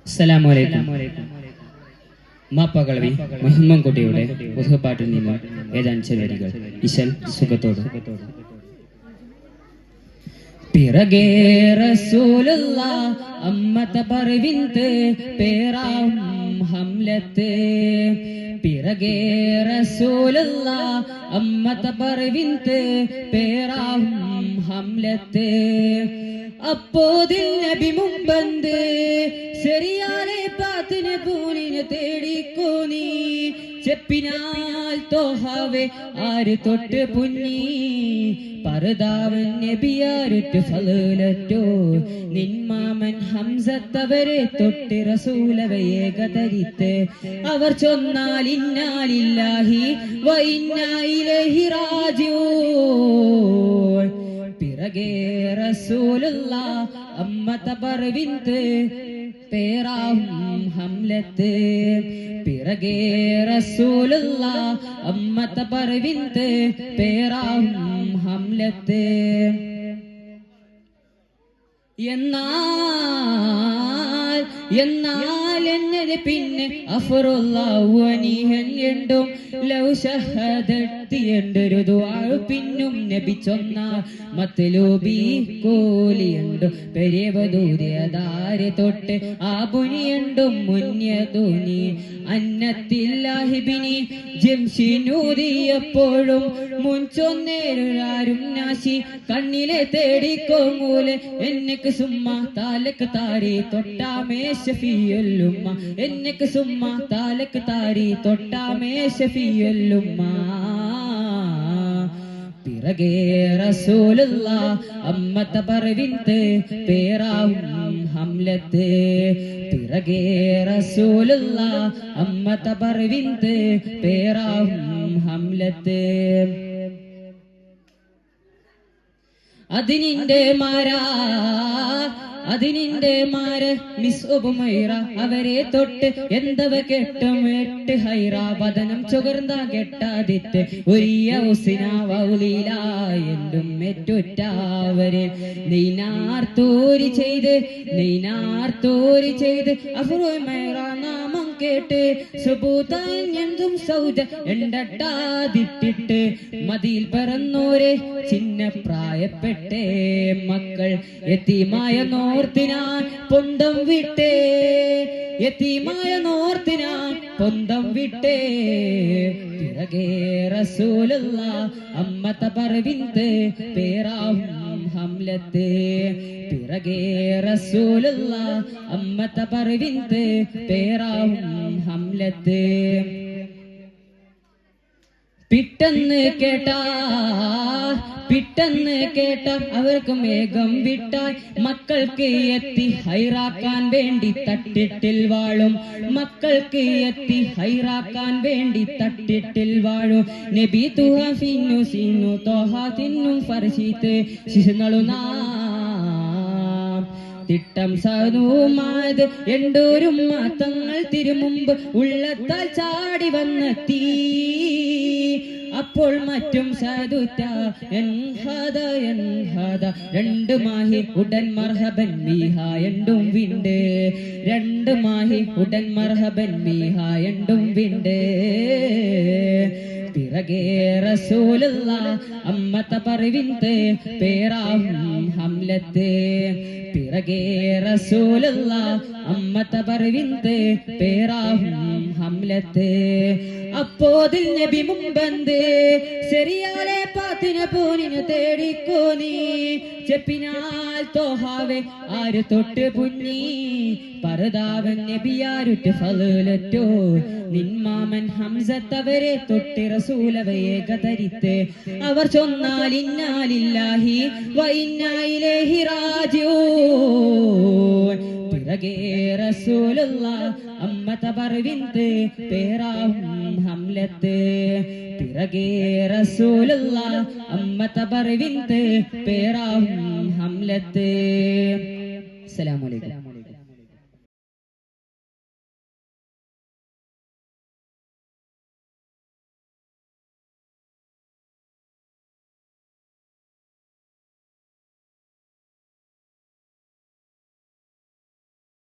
അസ്സലാമു അലൈക്കും. മാപ്പകളവി മുഹമ്മൻകുട്ടിയുടെ ഉഹുപാട്ടിൽ നിന്ന് ഏതാനും ചില വരികൾ. ഇശൽ സുഖത്തോട്. പിറകെ റസൂലുള്ളാഹ് അമ്മത പറവിന്ത് പേരാം ഹംലത്ത്. പിറകെ റസൂലുള്ളാഹ് അമ്മത പറവിന്ത് പേരാം ഹംലത്ത്. അപ്പോതിൽ നബി മുമ്പന്ത് ശരിയാലെ പാത്തിനെ പൂനിനെ തേടിക്കോ നീ. ചെപ്പിനാൽ തോഹാവെ ആര് തൊട്ട് പുന്നി. പർദാവൻ നബിയാരുറ്റ് ഫളലറ്റോ. നിന്മാമൻ ഹംസത്തവരെ തൊട്ട് റസൂലവയേകതരിത്ത്. അവർ ചൊന്നാൽ ഇന്നാലില്ലാഹി വ ഇന്നാ ഇലൈഹി റാജിഊൻ. പിറകെ റസൂലുള്ളാഹ് അമ്മത പറവിന്ത് പേരാം ഹംലത്ത്. പിറകെ റസൂലുള്ളാഹ് അമ്മത പറവിന്ത് പേരാം ഹംലത്ത്. എന്നാൽ എന്നത് പിന്നെ അഫറുള്ളാഹുവനിഹൻ ലൗ ഷഹദത്തിയുണ്ടൊരു ദുആ പിന്നും നബി ചൊന്ന മത്ലൂബി കോലിയുണ്ടു പെരവദൂരിയതാരെ തൊട്ട് ആബുനിയുണ്ടും മുന്യതുനി അന്നത്തില്ലാഹിബിനി ജംഷിനൂരിയപ്പോഴും മുൻചൊന്നേരാരും നാശി കണ്ണിലെ തേടിക്കോങ്ങൂലെ എന്നക്ക് സുമ്മാ താലക്ക് താരി തൊട്ടാമേ ഷഫിയുല്ലുമ്മ. എന്നക്ക് സുമ്മാ താലക്ക് താരി തൊട്ടാമേ ഷഫിയുല്ലുമ്മ. പിറകെ റസൂലുള്ളാഹ് അമ്മത പറവിന്ത് പേരാം ഹംലത്ത്. പിറകെ റസൂലുള്ളാഹ് അമ്മത പറവിന്ത് പേരാം ഹംലത്ത്. അതിനിന്റെ മാര മിസ് ഉബുമൈറ അവരെ തൊട്ട് എന്തവ കെട്ടും എട്ട് ഹൈറ വദനം ചുകർന്ന കെട്ടാതിട്ട് ഒരിയ ഉസിനാവൗലീല എന്തും മെറ്റുറ്റാവരെ നെയ്നാർത്തോരി ചെയ്ത് അഫ്റുമൈറ നാമം കേട്ട് സുബൂതായി ഞെന്തും സൗദ എണ്ടട്ടാതിട്ടിട്ട് മതിയിൽ പറന്നോരെ ചിന്ന പ്രായപ്പെട്ടേ മക്കൾ യതീമായ നോർത്തിനാൻ പൊന്തം വിട്ടേ. യതീമായ നോർത്തിനാൻ പൊന്തം വിട്ടേ. പിറകെ റസൂലുള്ളാഹ് അമ്മത പറവിന്ത് പേരാം ഹംലത്ത്. പിറകെ റസൂലുള്ളാഹ് അമ്മത പറവിന്ത് പേരാം ഹംലത്ത്. പിട്ടെന്ന് കേട്ട അവർക്ക് മേഘം വിട്ടാൽ മക്കൾക്ക് എത്തി ഹൈറാക്കാൻ വേണ്ടി തട്ടിട്ടിൽ വാഴും. മക്കൾക്ക് എത്തി ഹൈറാക്കാൻ വേണ്ടി തട്ടിട്ടിൽ വാഴും. നബി തുഹ ഫിന്നു സിന്നു തോഹ തിന്നും ഫർശീത്ത് ശിശുനളുനാ തിട്ടം സനുമായത് എണ്ടോരും മാത്തങ്ങൾ തിരുമുമ്പ് ഉള്ളത്താൽ ചാടി വന്നെത്തി. അപ്പോൾ മറ്റും സദുറ്റ എൻഹദ രണ്ട് മാഹി ഉടൻ മർഹബൻ മീഹ എണ്ടും വിണ്ട്. രണ്ട് മാഹി ഉടൻ മർഹബൻ മീഹ എണ്ടും വിണ്ട്. പിറകെ റസൂലുള്ളാഹ് അമ്മത പറവിന്ത് പേരാം ഹംലത്ത്. പിറകെ റസൂലുള്ളാഹ് അമ്മത പറവിന്ത് പേരാം ഹംലത്ത്. അപ്പോതിൽ നബി മുമ്പന്ത് ശരിയാലെ പാത്തിനെ പൂനിനെ തേടിക്കോ നീ. ചെപ്പിനാൽ തോഹാവെ ആര് തൊട്ട് പുന്നി. പർദാവൻ നബിയാരുറ്റ് ഫളലറ്റോ. നിന്മാമൻ ഹംസത്തവരെ തൊട്ട് റസൂലവയേകതരിത്ത്. അവർ ചൊന്നാൽ ഇന്നാലില്ലാഹി വ ഇന്നാ ഇലൈഹി റാജിഊൻ. പിറകെ റസൂലുള്ളാഹ് അമ്മത പറവിന്ത് പേരാം ഹംലത്ത്. പിറകെ റസൂലുള്ളാഹ് അമ്മത പറവിന്ത് പേരാം ഹംലത്ത്. അസ്സലാമു അലൈക്കും.